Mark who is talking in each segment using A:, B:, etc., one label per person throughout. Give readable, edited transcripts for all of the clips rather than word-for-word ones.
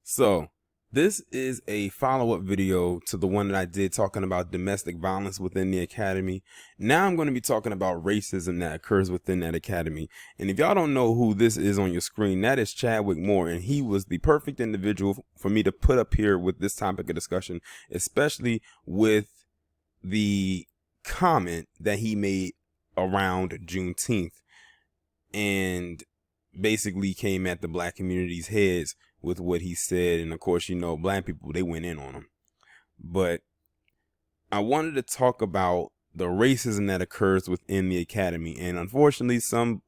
A: So, this is a follow-up video to the one that I did talking about domestic violence within the academy. Now I'm going to be talking about racism that occurs within that academy. And if y'all don't know who this is on your screen, that is Chadwick Moore, and he was the perfect individual for me to put up here with this topic of discussion, especially with the comment that he made around Juneteenth and basically came at the black community's heads with what he said. And of course, black people, they went in on him. But I wanted to talk about the racism that occurs within the academy. And unfortunately, some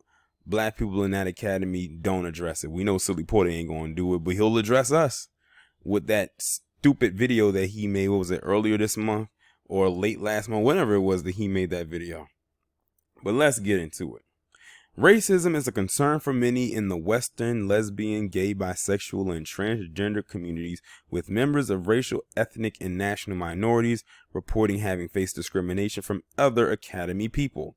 A: black people in that academy don't address it. We know Silly Porter ain't going to do it, but he'll address us with that stupid video that he made. What was it, earlier this month or late last month, whenever it was that he made that video. But let's get into it. Racism is a concern for many in the Western lesbian, gay, bisexual, and transgender communities, with members of racial, ethnic, and national minorities reporting having faced discrimination from other academy people.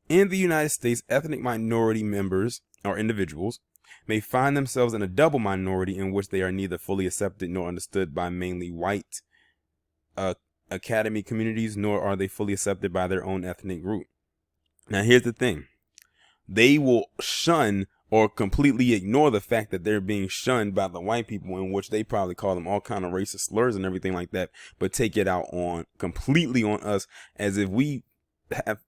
A: In the United States, ethnic minority members or individuals may find themselves in a double minority in which they are neither fully accepted nor understood by mainly white academy communities, nor are they fully accepted by their own ethnic group. Now, here's the thing. They will shun or completely ignore the fact that they're being shunned by the white people, in which they probably call them all kind of racist slurs and everything like that, but take it out on completely on us, as if we have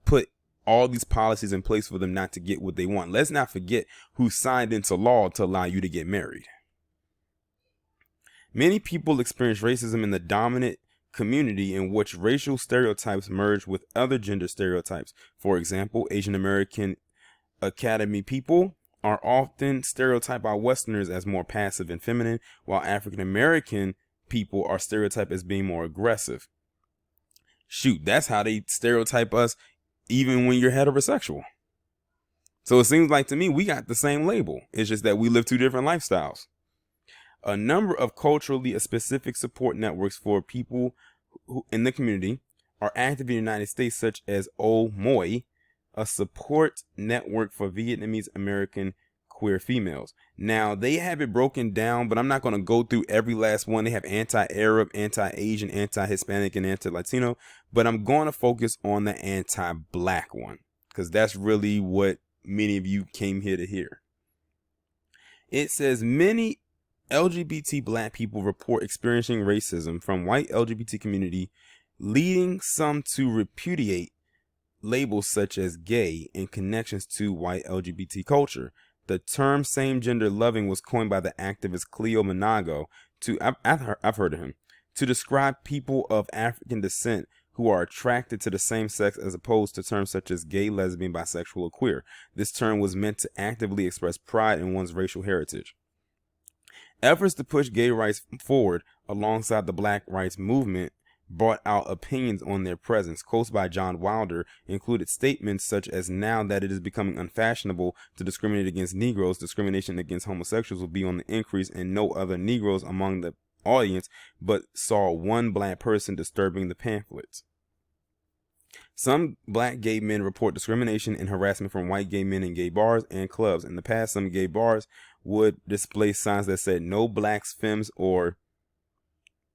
A: put all these policies in place for them not to get what they want. Let's not forget who signed into law to allow you to get married. Many people experience racism in the dominant community, in which racial stereotypes merge with other gender stereotypes. For example, Asian American academy people are often stereotyped by Westerners as more passive and feminine, while African American people are stereotyped as being more aggressive. Shoot, that's how they stereotype us even when you're heterosexual. So it seems like to me we got the same label. It's just that we live two different lifestyles. A number of culturally specific support networks for people who in the community are active in the United States, such as OMOI, a support network for Vietnamese American queer females. Now, they have it broken down, but I'm not going to go through every last one. They have anti-Arab, anti-Asian, anti-Hispanic, and anti-Latino, but I'm going to focus on the anti-black one, because that's really what many of you came here to hear. It says many LGBT black people report experiencing racism from white LGBT community, leading some to repudiate labels such as gay in connections to white LGBT culture. The term same-gender loving was coined by the activist Cleo Monago I've heard of him, to describe people of African descent who are attracted to the same sex, as opposed to terms such as gay, lesbian, bisexual, or queer. This term was meant to actively express pride in one's racial heritage. Efforts to push gay rights forward alongside the black rights movement brought out opinions on their presence. Quotes by John Wilder included statements such as, "Now that it is becoming unfashionable to discriminate against Negroes, discrimination against homosexuals will be on the increase, and no other Negroes among the audience but saw one black person disturbing the pamphlets." Some black gay men report discrimination and harassment from white gay men in gay bars and clubs. In the past, some gay bars would display signs that said "no blacks, femmes," or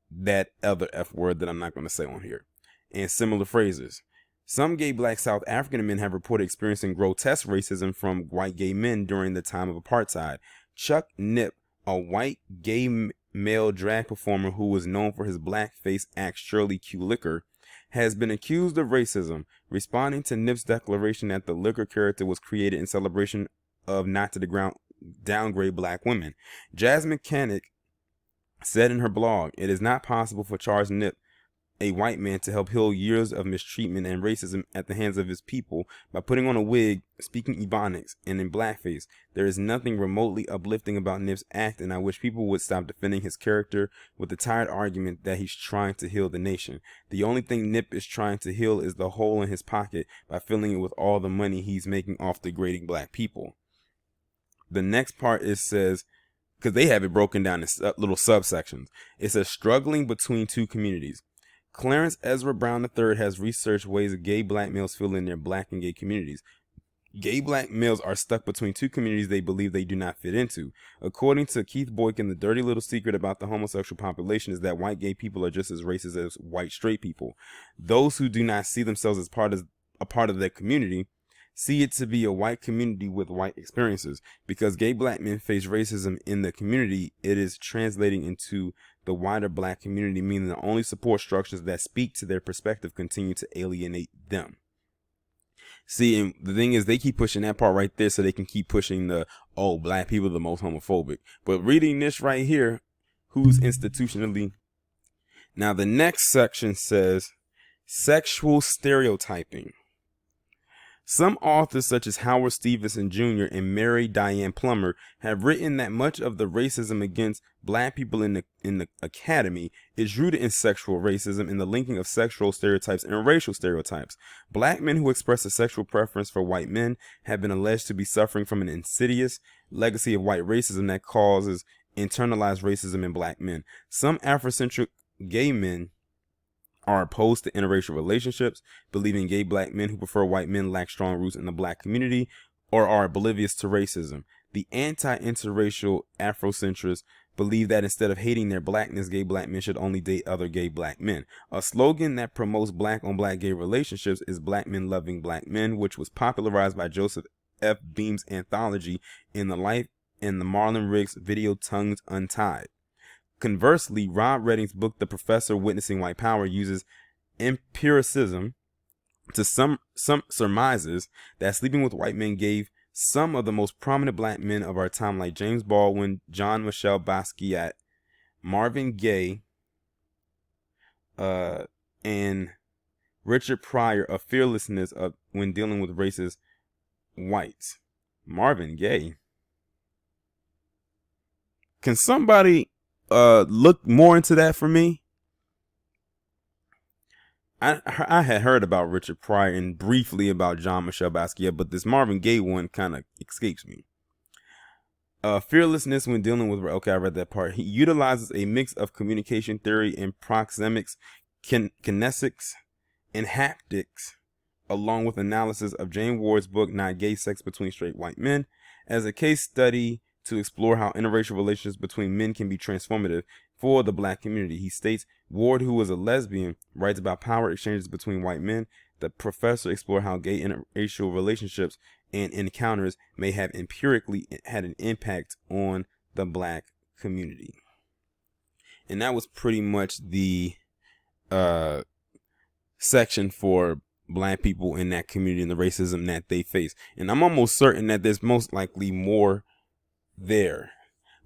A: that other F word that I'm not going to say on here, and similar phrases. Some gay black South African men have reported experiencing grotesque racism from white gay men during the time of apartheid. Chuck Nip, a white gay male drag performer who was known for his blackface act Shirley Q. Liquor, has been accused of racism, responding to Nip's declaration that the Liquor character was created in celebration of not to downgrade black women. Jasmine Canick said in her blog, "It is not possible for Charles Nip, a white man, to help heal years of mistreatment and racism at the hands of his people by putting on a wig, speaking Ebonics, and in blackface. There is nothing remotely uplifting about Nip's act, and I wish people would stop defending his character with the tired argument that he's trying to heal the nation. The only thing Nip is trying to heal is the hole in his pocket by filling it with all the money he's making off degrading black people." The next part says, because they have it broken down in little subsections. It says, struggling between two communities. Clarence Ezra Brown III has researched ways gay black males feel in their black and gay communities. Gay black males are stuck between two communities they believe they do not fit into. According to Keith Boykin, the dirty little secret about the homosexual population is that white gay people are just as racist as white straight people. Those who do not see themselves as a part of their community see it to be a white community with white experiences. Because gay black men face racism in the community, it is translating into the wider black community, meaning the only support structures that speak to their perspective continue to alienate them. See, and the thing is, they keep pushing that part right there so they can keep pushing black people are the most homophobic. But reading this right here, who's institutionally... Now, the next section says sexual stereotyping. Some authors, such as Howard Stevenson Jr. and Mary Diane Plummer, have written that much of the racism against black people in the academy is rooted in sexual racism and the linking of sexual stereotypes and racial stereotypes. Black men who express a sexual preference for white men have been alleged to be suffering from an insidious legacy of white racism that causes internalized racism in black men. Some Afrocentric gay men are opposed to interracial relationships, believing gay black men who prefer white men lack strong roots in the black community, or are oblivious to racism. The anti-interracial Afrocentrists believe that instead of hating their blackness, gay black men should only date other gay black men. A slogan that promotes black-on-black gay relationships is "Black men loving black men," which was popularized by Joseph F. Beam's anthology In the Life and the Marlon Riggs video Tongues Untied. Conversely, Rob Redding's book, The Professor Witnessing White Power, uses empiricism to some surmises that sleeping with white men gave some of the most prominent black men of our time, like James Baldwin, John Michel Basquiat, Marvin Gaye, and Richard Pryor, a fearlessness when dealing with racist whites. Marvin Gaye. Can somebody look more into that for me? I had heard about Richard Pryor and briefly about John Michel Basquiat, but this Marvin Gaye one kind of escapes me. Fearlessness when dealing with... Okay, I read that part. He utilizes a mix of communication theory and proxemics, kinesics, and haptics, along with analysis of Jane Ward's book, Not Gay: Sex Between Straight White Men, as a case study to explore how interracial relationships between men can be transformative for the black community. He states, Ward, who was a lesbian, writes about power exchanges between white men. The professor explored how gay interracial relationships and encounters may have empirically had an impact on the black community. And that was pretty much the section for black people in that community and the racism that they face. And I'm almost certain that there's most likely more there,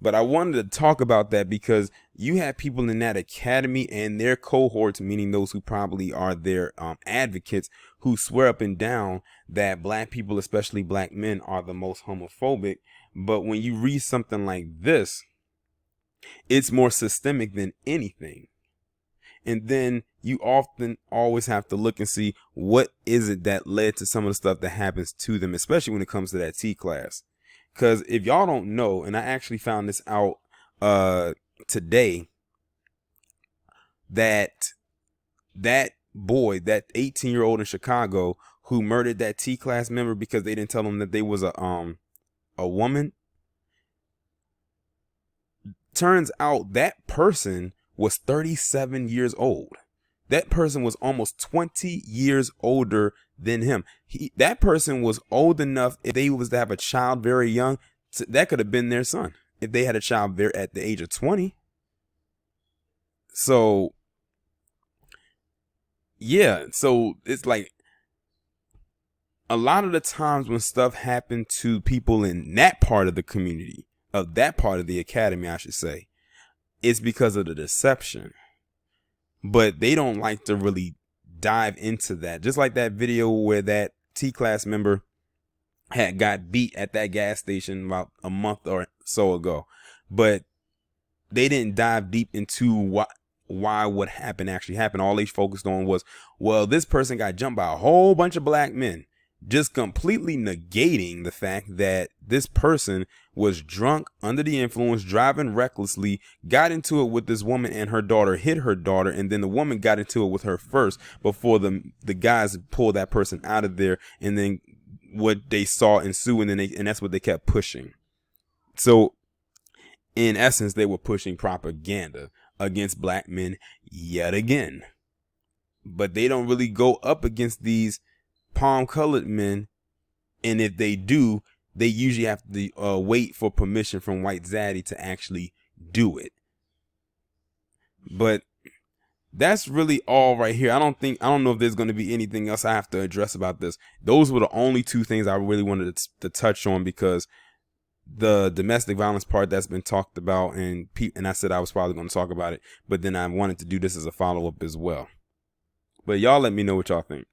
A: but I wanted to talk about that because you have people in that academy and their cohorts, meaning those who probably are their advocates, who swear up and down that black people, especially black men, are the most homophobic. But when you read something like this, it's more systemic than anything. And then you often always have to look and see what is it that led to some of the stuff that happens to them, especially when it comes to that T class. Because if y'all don't know, and I actually found this out today, that boy, that 18-year-old in Chicago who murdered that T-class member because they didn't tell him that they was a woman, turns out that person was 37 years old. That person was almost 20 years older than him. That person was old enough, if they was to have a child very young, that could have been their son if they had a child at the age of 20. So, yeah. So it's like a lot of the times when stuff happened to people in that part of the community, of that part of the academy, I should say, it's because of the deception. But they don't like to really dive into that. Just like that video where that T-class member had got beat at that gas station about a month or so ago. But they didn't dive deep into why what happened actually happened. All they focused on was, well, this person got jumped by a whole bunch of black men. Just completely negating the fact that this person was drunk, under the influence, driving recklessly, got into it with this woman and her daughter, hit her daughter, and then the woman got into it with her first before the guys pulled that person out of there and then what they saw ensue, and then and that's what they kept pushing. So in essence, they were pushing propaganda against black men yet again. But they don't really go up against these palm-colored men, and if they do, they usually have to wait for permission from White Zaddy to actually do it. But that's really all right here. I don't know if there's going to be anything else I have to address about this. Those were the only two things I really wanted to touch on, because the domestic violence part, that's been talked about, and I said I was probably going to talk about it, but then I wanted to do this as a follow-up as well. But y'all let me know what y'all think.